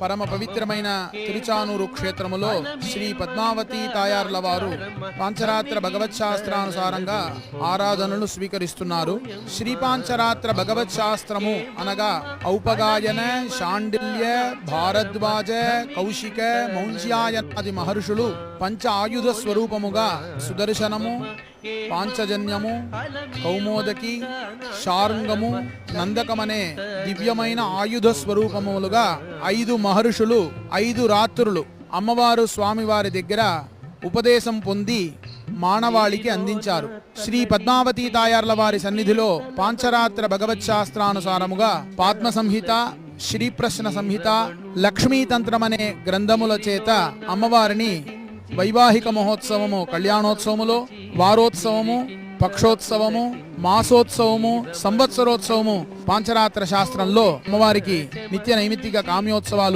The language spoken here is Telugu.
పరమ పవిత్రమైన తిరుచానూరు క్షేత్రములో శ్రీ పద్మావతి తాయార్ల వారు పాంచరాత్ర భగవత్ శాస్త్రానుసారంగా ఆరాధనలు స్వీకరిస్తున్నారు. శ్రీ పాంచరాత్ర భగవత్ శాస్త్రము అనగా ఔపగాయన, శాండిల్య, భారద్వాజ, కౌశిక, మౌంజ్యాయనాది మహర్షులు పంచ ఆయుధ స్వరూపముగా సుదర్శనము, పాంచజన్యము, కౌమోదకి, శార్ంగము, నందకమనే దివ్యమైన ఆయుధ స్వరూపములుగా 5 మహర్షులు 5 రాత్రులు అమ్మవారు స్వామివారి దగ్గర ఉపదేశం పొంది మానవాళికి అందించారు. శ్రీ పద్మావతి తాయార్ల వారి సన్నిధిలో పాంచరాత్ర భగవత్ శాస్త్రానుసారముగా పాద్మ సంహిత, శ్రీ ప్రశ్న సంహిత, లక్ష్మీతంత్రమనే గ్రంథముల చేత అమ్మవారిని వైవాహిక మహోత్సవము, కళ్యాణోత్సవములో, వారోత్సవము, పక్షోత్సవము, మాసోత్సవము, సంవత్సరోత్సవము, పాంచరాత్ర శాస్త్రంలో అమ్మవారికి నిత్య నైమిత్తిక కామ్యోత్సవాలు